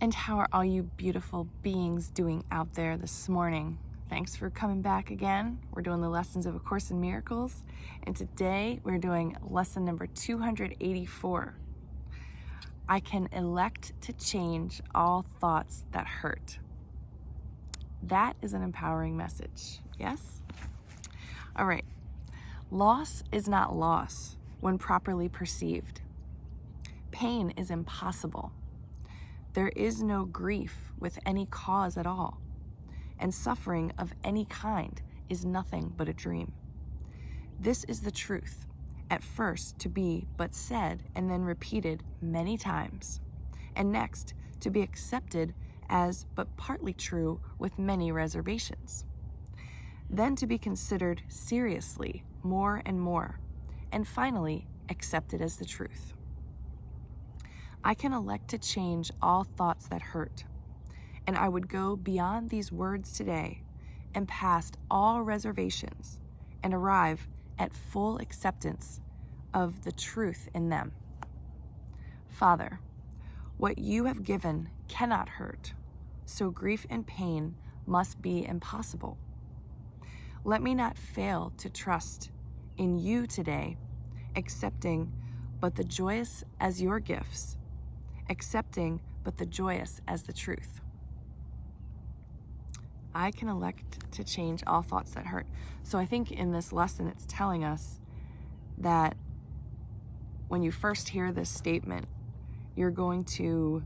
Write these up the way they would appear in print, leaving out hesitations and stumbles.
And how are all you beautiful beings doing out there this morning? Thanks for coming back again. We're doing the lessons of A Course in Miracles, and today we're doing lesson number 284. I can elect to change all thoughts that hurt. That is an empowering message, yes? All right. Loss is not loss when properly perceived. Pain is impossible. There is no grief with any cause at all, and suffering of any kind is nothing but a dream. This is the truth, at first to be but said and then repeated many times, and next to be accepted as but partly true with many reservations, then to be considered seriously more and more, and finally accepted as the truth. I can elect to change all thoughts that hurt, and I would go beyond these words today and past all reservations and arrive at full acceptance of the truth in them. Father, what you have given cannot hurt, so grief and pain must be impossible. Let me not fail to trust in you today, accepting but the joyous as your gifts, accepting but the joyous as the truth. I can elect to change all thoughts that hurt. So I think in this lesson it's telling us that when you first hear this statement, you're going to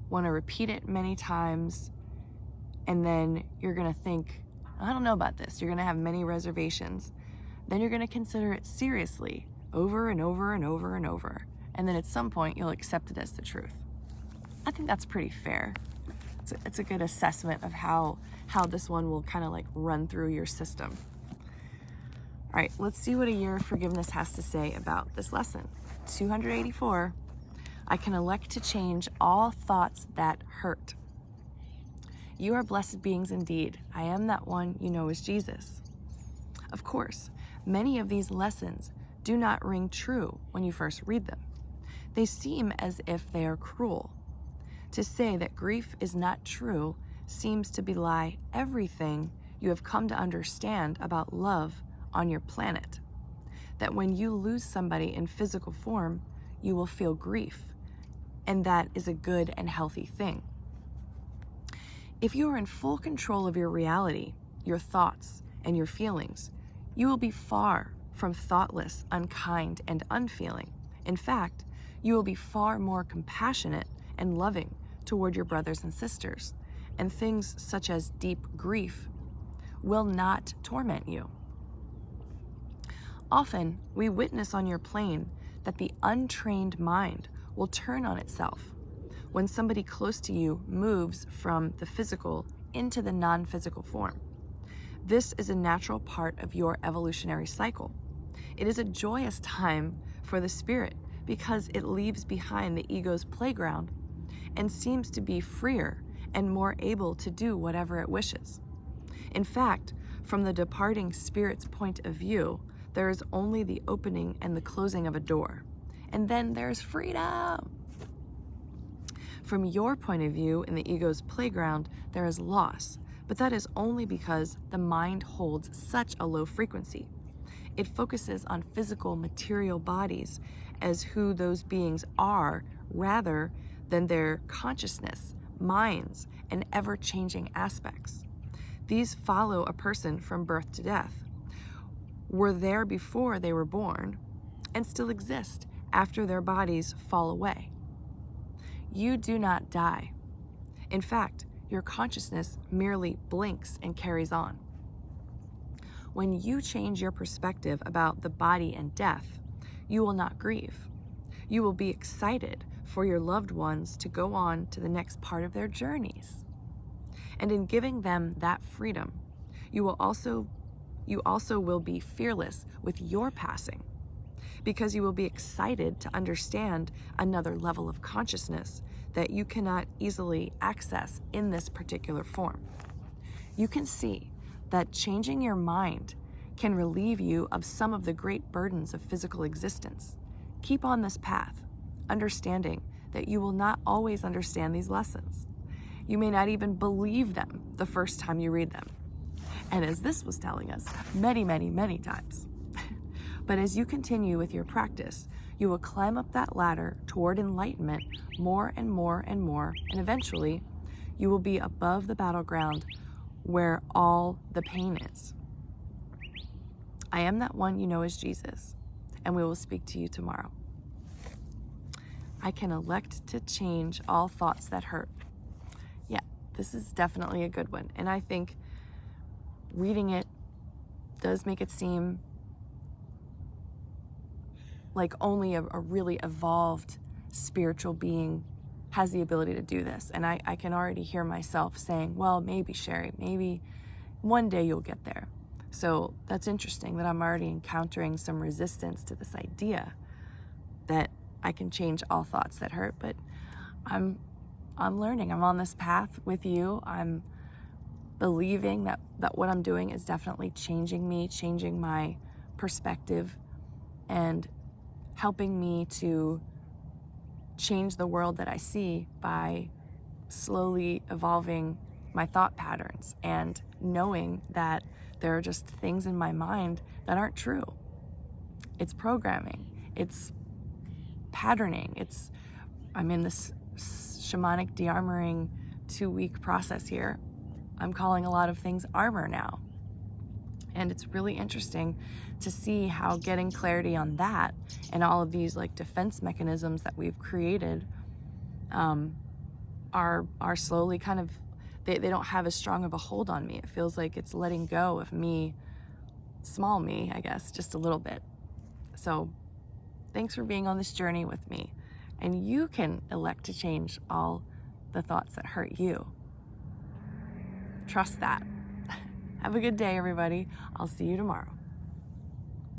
want to repeat it many times, and then you're going to think, I don't know about this. You're going to have many reservations. Then you're going to consider it seriously over and over and over and over. And then at some point, you'll accept it as the truth. I think that's pretty fair. It's a good assessment of how this one will kind of like run through your system. All right, let's see what A Year of Forgiveness has to say about this lesson. 284, I can elect to change all thoughts that hurt. You are blessed beings indeed. I am that one you know as Jesus. Of course, many of these lessons do not ring true when you first read them. They seem as if they are cruel. To say that grief is not true seems to belie everything you have come to understand about love on your planet. That when you lose somebody in physical form, you will feel grief, and that is a good and healthy thing. If you are in full control of your reality, your thoughts, and your feelings, you will be far from thoughtless, unkind, and unfeeling. In fact, you will be far more compassionate and loving toward your brothers and sisters, and things such as deep grief will not torment you. Often, we witness on your plane that the untrained mind will turn on itself when somebody close to you moves from the physical into the non-physical form. This is a natural part of your evolutionary cycle. It is a joyous time for the spirit because it leaves behind the ego's playground and seems to be freer and more able to do whatever it wishes. In fact, from the departing spirit's point of view, there is only the opening and the closing of a door, and then there's freedom. From your point of view, in the ego's playground, there is loss, but that is only because the mind holds such a low frequency. It focuses on physical material bodies as who those beings are rather than their consciousness, minds, and ever-changing aspects. These follow a person from birth to death, were there before they were born, and still exist after their bodies fall away. You do not die. In fact, your consciousness merely blinks and carries on. When you change your perspective about the body and death, you will not grieve. You will be excited for your loved ones to go on to the next part of their journeys. And in giving them that freedom, you also will be fearless with your passing, because you will be excited to understand another level of consciousness that you cannot easily access in this particular form. You can see that changing your mind can relieve you of some of the great burdens of physical existence. Keep on this path, understanding that you will not always understand these lessons. You may not even believe them the first time you read them. And as this was telling us many, many, many times. But as you continue with your practice, you will climb up that ladder toward enlightenment more and more and more, and eventually you will be above the battleground where all the pain is. I am that one you know as Jesus, and we will speak to you tomorrow. I can elect to change all thoughts that hurt. Yeah, this is definitely a good one. And I think reading it does make it seem like only a really evolved spiritual being has the ability to do this. And I can already hear myself saying, well, maybe, Sherry, maybe one day you'll get there. So that's interesting that I'm already encountering some resistance to this idea that I can change all thoughts that hurt. But I'm learning. I'm on this path with you. I'm believing that what I'm doing is definitely changing me, changing my perspective, and helping me to change the world that I see by slowly evolving my thought patterns and knowing that there are just things in my mind that aren't true. It's programming. It's patterning. I'm in this shamanic de-armoring 2-week process here. I'm calling a lot of things armor now. And it's really interesting to see how getting clarity on that and all of these like defense mechanisms that we've created are slowly kind of, they don't have as strong of a hold on me. It feels like it's letting go of me, small me, I guess, just a little bit. So thanks for being on this journey with me. And you can elect to change all the thoughts that hurt you. Trust that. Have a good day, everybody. I'll see you tomorrow.